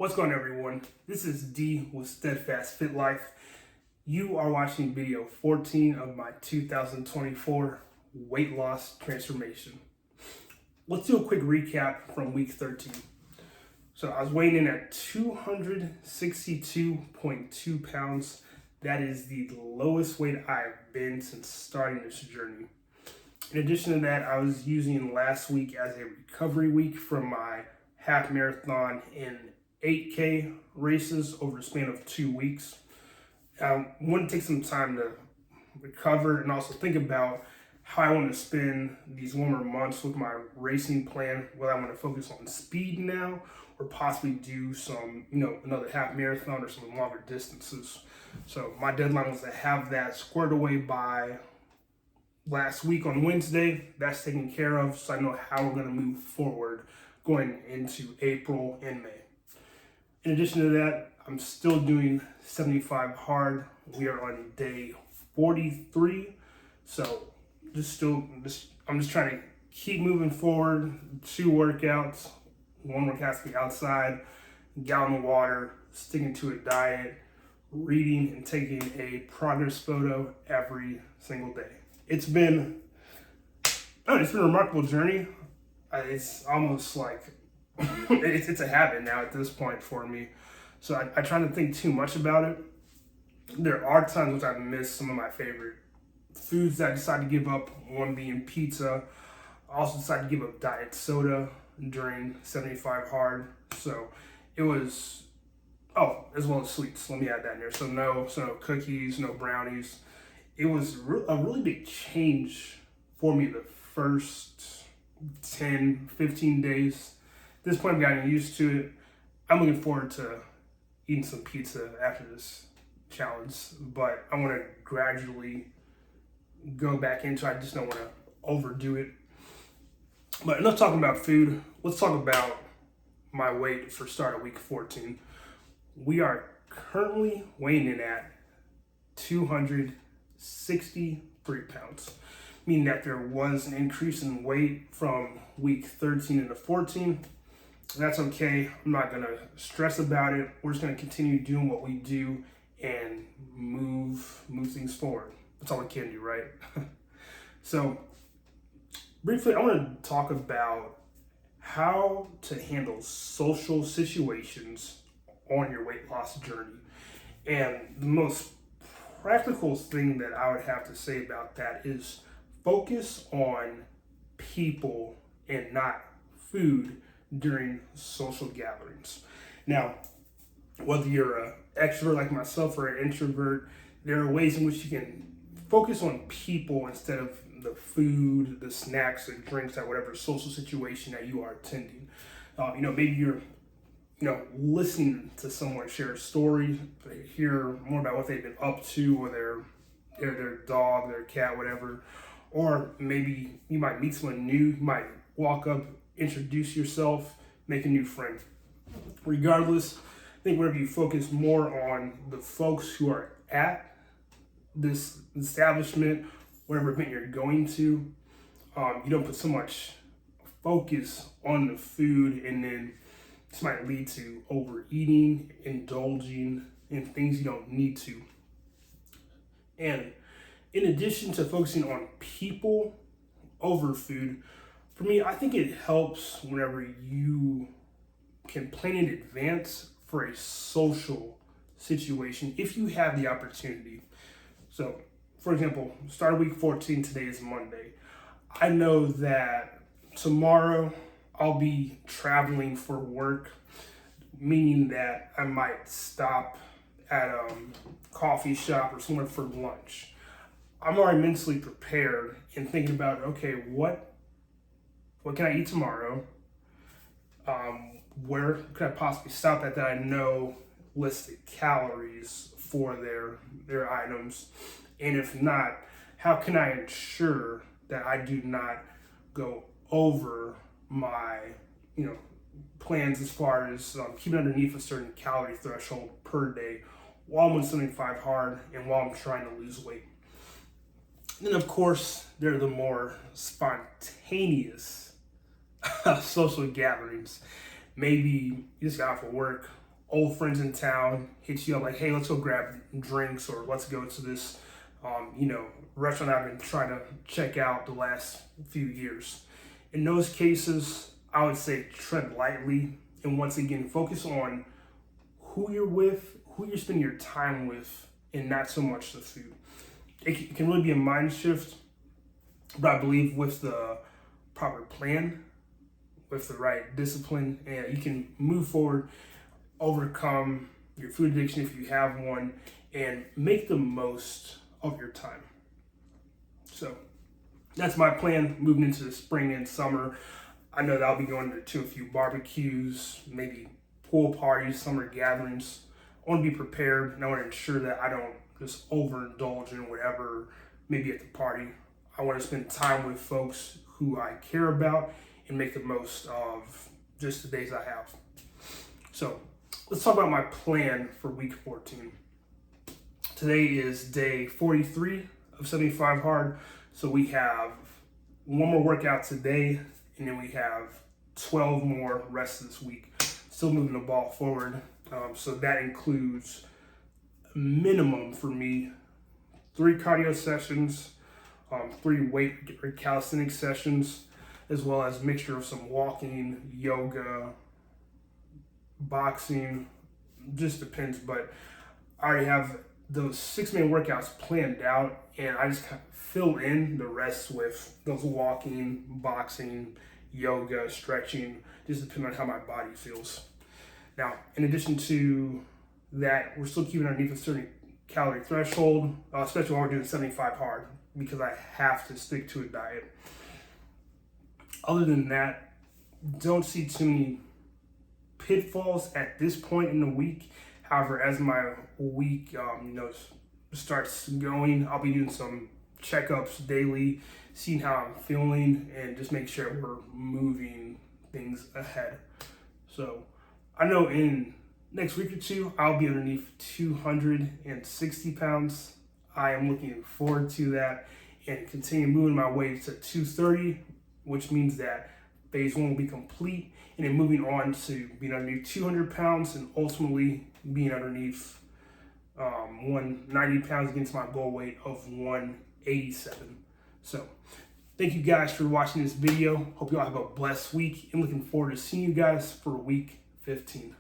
What's going on, everyone? This is D with Steadfast Fit Life. You are watching video 14 of my 2024 weight loss transformation. Let's do a quick recap from week 13. So I was weighing in at 262.2 pounds. That is the lowest weight I've been since starting this journey. In addition to that, I was using last week as a recovery week from my half marathon in 8K races over a span of 2 weeks. I want to take some time to recover and also think about how I want to spend these warmer months with my racing plan, whether I want to focus on speed now or possibly do some, another half marathon or some longer distances. So my deadline was to have that squared away by last week on Wednesday. That's taken care of, so I know how we're going to move forward going into April and May. In addition to that, I'm still doing 75 hard. We are on day 43. So I'm just trying to keep moving forward. 2 workouts. 1 workout to be outside, gallon of water, sticking to a diet, reading and taking a progress photo every single day. It's been a remarkable journey. It's almost like it's a habit now at this point for me. So I try not to think too much about it. There are times which I miss some of my favorite foods that I decided to give up, one being pizza. I also decided to give up diet soda during 75 hard. So it was, as well as sweets. Let me add that in there. So no cookies, no brownies. It was a really big change for me the first 10, 15 days. At this point, I've gotten used to it. I'm looking forward to eating some pizza after this challenge, but I want to gradually go back into it. I just don't want to overdo it. But enough talking about food. Let's talk about my weight for start of week 14. We are currently weighing in at 263 pounds, meaning that there was an increase in weight from week 13 into 14. That's okay. I'm not going to stress about it. We're just going to continue doing what we do and move things forward. That's all we can do, right? So, briefly, I want to talk about how to handle social situations on your weight loss journey. And the most practical thing that I would have to say about that is focus on people and not food during social gatherings. Now, whether you're an extrovert like myself or an introvert, there are ways in which you can focus on people instead of the food, the snacks, and drinks at whatever social situation that you are attending. Maybe you're listening to someone share a story, hear more about what they've been up to, or their dog, their cat, whatever. Or maybe you might meet someone new, you might walk up, introduce yourself, make a new friend. Regardless, I think whenever you focus more on the folks who are at this establishment, whatever event you're going to, you don't put so much focus on the food, and then this might lead to overeating, indulging in things you don't need to. And in addition to focusing on people over food, for me, I think it helps whenever you can plan in advance for a social situation if you have the opportunity. So, for example, start of week 14, today is Monday. I know that tomorrow I'll be traveling for work, meaning that I might stop at a coffee shop or somewhere for lunch. I'm already mentally prepared and thinking about, okay, what can I eat tomorrow? Where could I possibly stop at that I know lists the calories for their items? And if not, how can I ensure that I do not go over my, plans as far as keeping underneath a certain calorie threshold per day while I'm on 75 hard and while I'm trying to lose weight? Then, of course, there are the more spontaneous social gatherings. Maybe you just got off of work old friends in town hit you up like, hey, let's go grab drinks, or let's go to this, restaurant I've been trying to check out the last few years. In those cases, I would say tread lightly, and once again, focus on who you're with, who you're spending your time with, and not so much the food. It can really be a mind shift, but I believe with the proper plan, with the right discipline, and you can move forward, overcome your food addiction if you have one, and make the most of your time. So that's my plan moving into the spring and summer. I know that I'll be going to a few barbecues, maybe pool parties, summer gatherings. I want to be prepared, and I want to ensure that I don't just overindulge in whatever maybe at the party. I want to spend time with folks who I care about and make the most of just the days I have. So let's talk about my plan for week 14. Today is day 43 of 75 Hard. So we have one more workout today, and then we have 12 more rest of this week. Still moving the ball forward. So that includes a minimum for me 3 cardio sessions, 3 weight or calisthenics sessions, as well as a mixture of some walking, yoga, boxing, just depends. But I already have those 6-man workouts planned out, and I just kind of fill in the rest with those walking, boxing, yoga, stretching, just depending on how my body feels. Now, in addition to that, we're still keeping underneath a certain calorie threshold, especially while we're doing 75 Hard, because I have to stick to a diet. Other than that, don't see too many pitfalls at this point in the week. However, as my week starts going, I'll be doing some checkups daily, seeing how I'm feeling, and just make sure we're moving things ahead. So I know in next week or two, I'll be underneath 260 pounds. I am looking forward to that and continue moving my way to 230, which means that phase 1 will be complete, and then moving on to being underneath 200 pounds and ultimately being underneath 190 pounds against my goal weight of 187. So thank you guys for watching this video. Hope you all have a blessed week, and looking forward to seeing you guys for week 15.